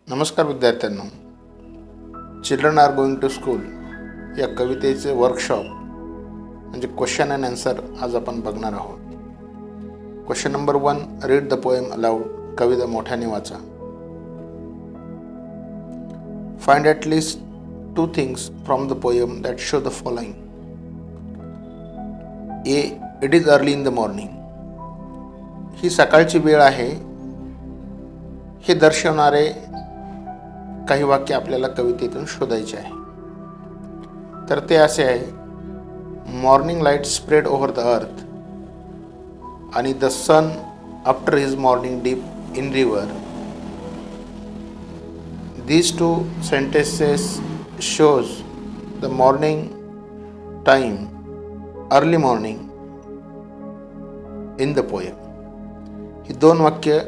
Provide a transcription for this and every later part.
नमस्कार विद्यार्थ्यांनो, children are going to school या कवितेचे वर्कशॉप म्हणजे क्वेश्चन अँड आन्सर आज आपण बघणार आहोत. Question number 1, read the poem aloud. कविता मोठ्याने वाचा. Find at least 2 things from the poem that show the following. A, it is early in the morning. ही सकाळची वेळ आहे हे दर्शवणारे काही वाक्य आपल्याला कवितेतून शोधायचे आहे. तर ते असे आहे, morning light spread over the earth आणि the sun after his morning dip in river. These 2 sentences shows the morning time, early morning in the poem. ही 2 वाक्य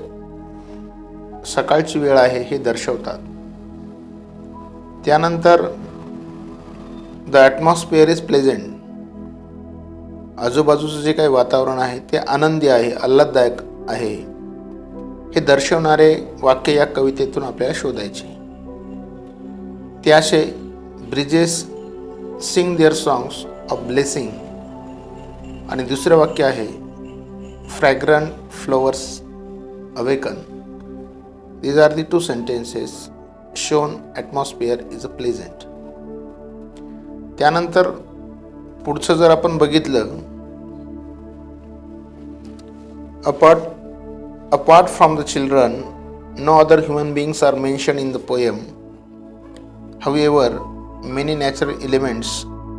सकाळची वेळ आहे हे दर्शवतात. त्यानंतर द ॲटमॉस्फिअर इज प्लेझेंट. आजूबाजूचं जे काही वातावरण आहे ते आनंदी आहे, आल्हाददायक आहे हे दर्शवणारे वाक्य या कवितेतून आपल्याला शोधायचे. ते असे, bridges sing their songs of blessing. आणि दुसरं वाक्य आहे, fragrant flowers awaken. These are the 2 sentences shown atmosphere is a pleasant. त्यानंतर पुढचं जर आपण बघितलं, apart from the children, no other human beings are mentioned in the poem. However, many natural elements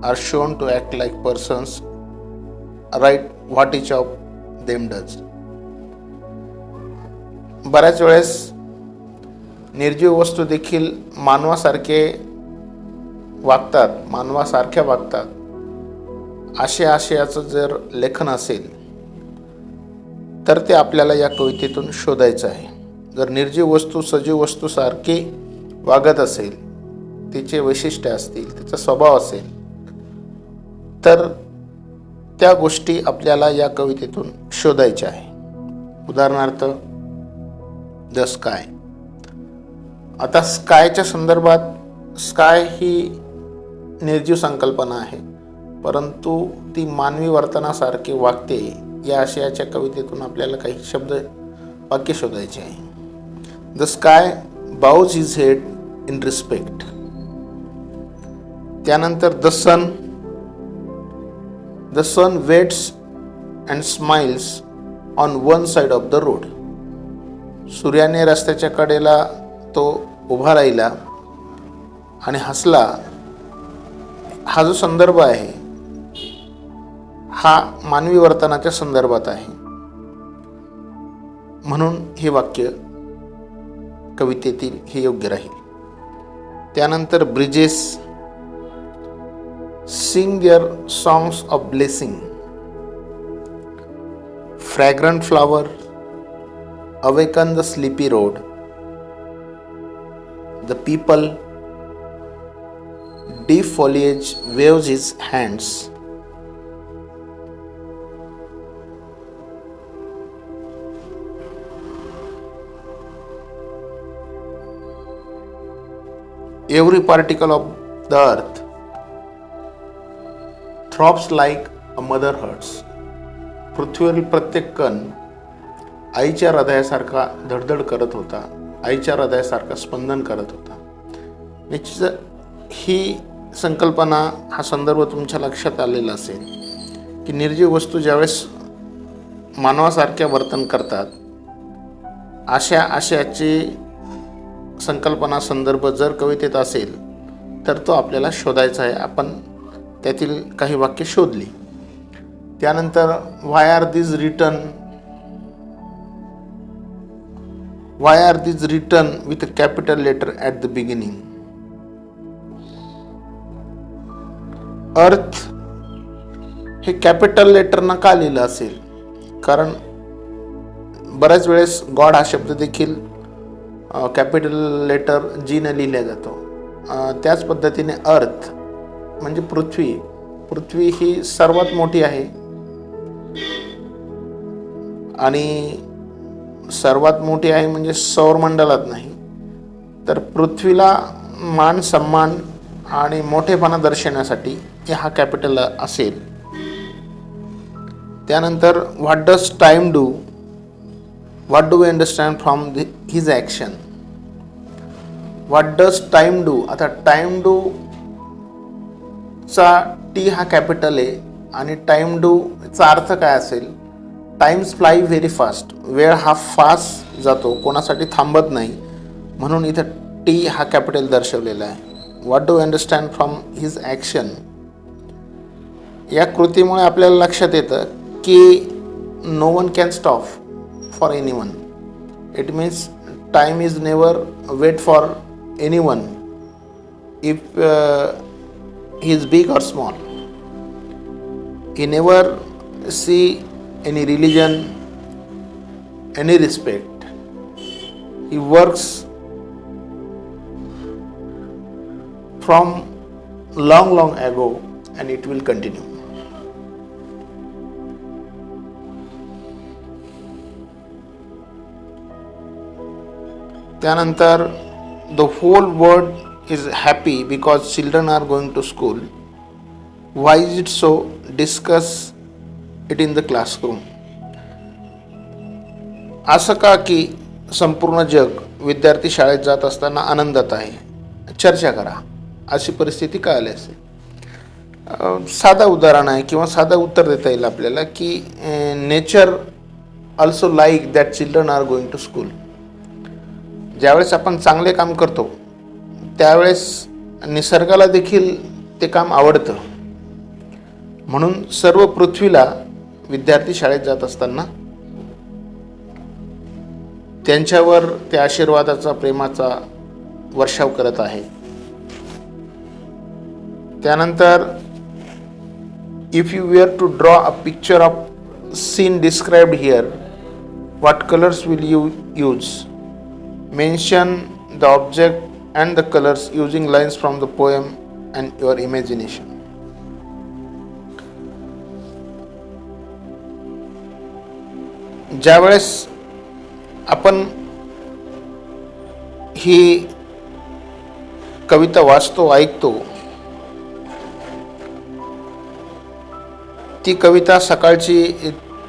are shown to act like persons. Write what each of them does. बऱ्याच वेळेस निर्जीव वस्तू देखील मानवासारख्या वागतात असे आशयाचं जर लेखन असेल तर ते आपल्याला या कवितेतून शोधायचं आहे. जर निर्जीव वस्तू सजीव वस्तूसारखी वागत असेल, तिचे वैशिष्ट्य असतील, तिचा स्वभाव असेल, तर त्या गोष्टी आपल्याला या कवितेतून शोधायच्या आहे. उदाहरणार्थ द स्काय. आता स्कायच्या संदर्भात स्काय ही निर्जीव संकल्पना आहे, परंतु ती मानवी वर्तनासारखे वागते या आशयाच्या कवितेतून आपल्याला काही वाक्य शोधायचे आहे. The sky bows his head in respect. त्यानंतर the sun waits and smiles on one side of the road. सूर्याने रस्त्याच्या कडेला तो उभा राहिला आणि हसला. हा जो संदर्भ आहे हा मानवी वर्तनाच्या संदर्भात आहे, म्हणून हे वाक्य कवितेतील हे योग्य राहील. त्यानंतर bridges sing their songs of blessing. Fragrant flower awaken the sleepy road. The people, deep foliage waves his hands. Every particle of the earth throbs like a mother hearts. पृथ्वीवरील प्रत्येक कण आईच्या हृदयासारखा धडधड करत होता, आईच्या हृदयासारखा स्पंदन करत होता. निश्चित ही संकल्पना, हा संदर्भ तुमच्या लक्षात आलेला असेल की निर्जीव वस्तू ज्यावेळेस मानवासारख्या वर्तन करतात अशा आशयाची संकल्पना, संदर्भ जर कवितेत असेल तर तो आपल्याला शोधायचा आहे. आपण त्यातील काही वाक्य शोधली. त्यानंतर why are this written with a capital letter at the beginning. अर्थ हे कॅपिटल लेटरनं का लिहिलं असेल? कारण बऱ्याच वेळेस गॉड हा शब्द देखील कॅपिटल लेटर जी ने लिहिला जातो. त्याच पद्धतीने अर्थ म्हणजे पृथ्वी ही सर्वात मोठी आहे आणि सर्वात मोठी आहे म्हणजे सौरमंडलात नाही, तर पृथ्वीला मान सन्मान आणि मोठेपणा दर्शवण्यासाठी हा कॅपिटल असेल. त्यानंतर what does time do, what do we understand from his action. What does time do, आता टाइम डू चा टी हा कॅपिटल आहे आणि टाइम डू चा अर्थ काय असेल, टाइम्स फ्लाय व्हेरी फास्ट, वेळ हा फास्ट जातो, कोणासाठी थांबत नाही, म्हणून इथं टी हा कॅपिटल दर्शवलेला आहे. What do understand from his action, या कृतीमुळे आपल्याला लक्षात येतं की no one can stop for anyone. It means time is never wait for anyone if he is big or small. He never see any religion, any respect. He works from long ago and it will continue. त्यानंतर the whole world is happy because children are going to school. Why is it so? Discuss it in the classroom. असं का की संपूर्ण जग विद्यार्थी शाळेत जात असताना आनंदात आहे, चर्चा करा. अशी परिस्थिती काय आली असेल. साधा उदाहरण आहे किंवा साधा उत्तर देता येईल आपल्याला की nature also like that children are going to school. ज्यावेळेस आपण चांगले काम करतो त्यावेळेस निसर्गाला देखील ते काम आवडतं, म्हणून सर्व पृथ्वीला विद्यार्थी शाळेत जात असताना त्यांच्यावर त्या आशीर्वादाचा प्रेमाचा वर्षाव करत आहे. त्यानंतर if you were to draw a picture of scene described here, what colours will you use. Mention the object and the colors using lines from the poem and your imagination. ज्यावेळेस आपण ही कविता वाचतो, ऐकतो, ती कविता सकाळची,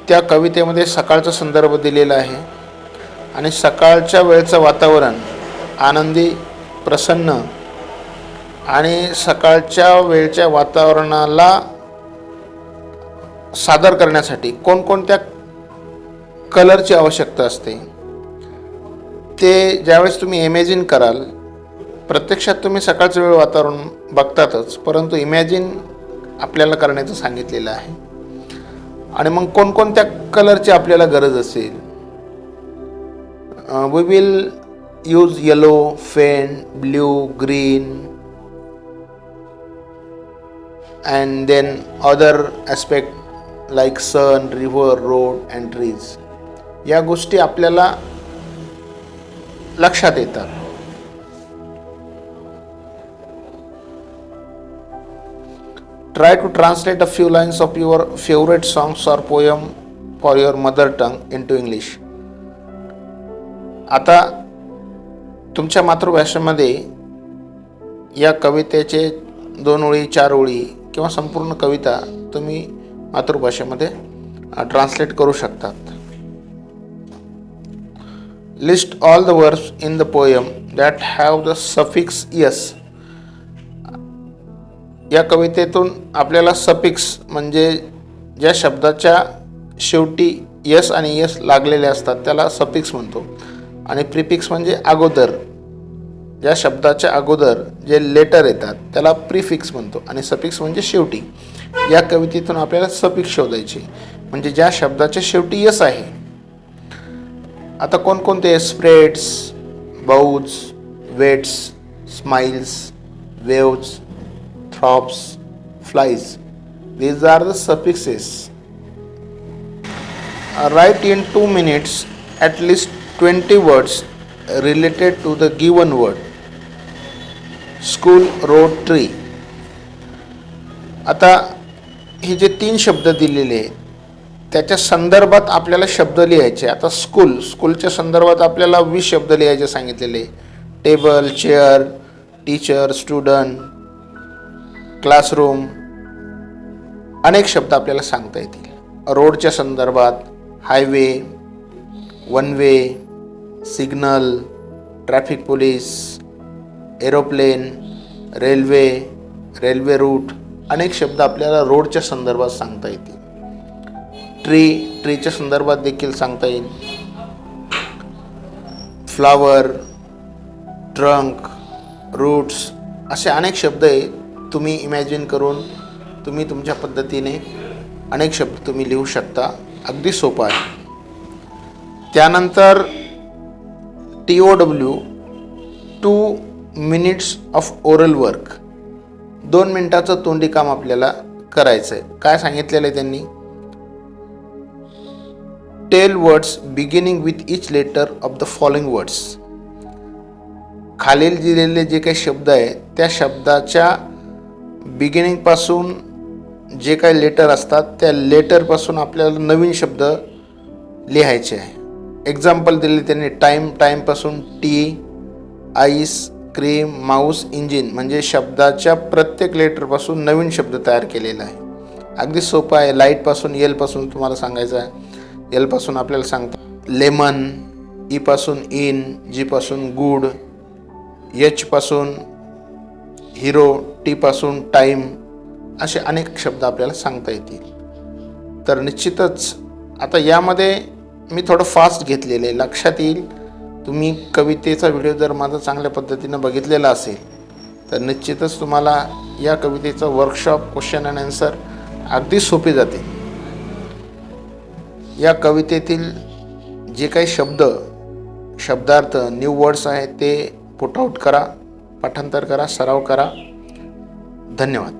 त्या कवितेमध्ये सकाळचा संदर्भ दिलेला आहे आणि सकाळच्या वेळचं वातावरण आनंदी, प्रसन्न आणि सकाळच्या वेळच्या वातावरणाला सादर करण्यासाठी कोणकोणत्या कलरची आवश्यकता असते ते ज्यावेळेस तुम्ही इमॅजिन कराल. प्रत्यक्षात तुम्ही सकाळचं वेळ वातावरण बघतातच, परंतु इमॅजिन आपल्याला करण्याचं सांगितलेलं आहे. आणि मग कोणकोणत्या कलरची आपल्याला गरज असेल. We will use yellow, faint, blue, green, and then other aspect like sun, river, road and trees. या गोष्टी आपल्याला लक्षात येतात. Try to translate a few lines of your favorite songs or poem for your mother tongue into English. आता तुमच्या मातृभाषेमध्ये या कवितेचे 2 ओळी, 4 ओळी किंवा संपूर्ण कविता तुम्ही मातृभाषेमध्ये ट्रान्सलेट करू शकतात. List all the words in the poem that have the suffix yes. या कवितेतून आपल्याला सफिक्स म्हणजे ज्या शब्दाच्या शेवटी यस आणि यस लागलेले असतात त्याला सफिक्स म्हणतो, आणि प्रिफिक्स म्हणजे अगोदर, ज्या शब्दाच्या अगोदर जे लेटर येतात त्याला प्रिफिक्स म्हणतो, आणि सफिक्स म्हणजे शेवटी. या कवितेतून आपल्याला सफिक्स शोधायचे म्हणजे ज्या शब्दाच्या शेवटी यस आहे. आता कोणकोणते? Spreads, bows, waits, smiles, waves, throbs, flies. These are the suffixes. Write in 2 minutes at least 20 words related to the given word. School, road, tree. आता हे जे 3 शब्द दिलेले आहेत त्याच्या संदर्भात आपल्याला शब्द लिहायचे. आता स्कूलच्या संदर्भात आपल्याला 20 शब्द लिहायचे सांगितलेले. Table, chair, teacher, student, classroom अनेक शब्द आपल्याला सांगता येतील. रोडच्या संदर्भात highway, one way, signal, traffic police, aeroplane, railway, railway route अनेक शब्द आपल्याला रोडच्या संदर्भात सांगता येतील. ट्रीच्या संदर्भात देखील सांगता येईल. फ्लावर, ट्रंक, रूट्स असे अनेक शब्द आहे. तुम्ही इमॅजिन करून तुम्ही तुमच्या पद्धतीने अनेक शब्द तुम्ही लिहू शकता. अगदी सोपं आहे. त्यानंतर TOW 2 minutes of oral work, 2 मिनिटाचं तोंडी काम आपल्याला करायचं आहे. काय सांगितलेलं आहे त्यांनी? Tell words beginning with each letter of the following words. खालील दिलेले जे काही शब्द आहे त्या शब्दाच्या बिगिनिंगपासून जे काही लेटर असतात त्या लेटरपासून आपल्याला नवीन शब्द लिहायचे आहे. एक्झाम्पल दिले त्यांनी. टाईमपासून tea, ice, cream, mouse, engine म्हणजे शब्दाच्या प्रत्येक लेटरपासून नवीन शब्द तयार केलेला आहे. अगदी सोपं आहे. लाईटपासून एलपासून तुम्हाला सांगायचं आहे. एलपासून आपल्याला सांगतात लेमन, ईपासून इन, जीपासून गुड, एचपासून हिरो, टीपासून टाईम असे अनेक शब्द आपल्याला सांगता येतील. तर निश्चितच आता यामध्ये मी थोडं फास्ट घेतलेलं आहे. लक्षात येईल. तुम्ही कवितेचा व्हिडिओ जर माझा चांगल्या पद्धतीनं बघितलेला असेल तर निश्चितच तुम्हाला या कवितेचा वर्कशॉप, क्वेश्चन अँड आन्सर अगदी सोपे जाते. या कवितेतील जे काही शब्दार्थ, न्यू वर्ड्स आहेत ते पुट आउट करा, पाठांतर करा, सराव करा. धन्यवाद.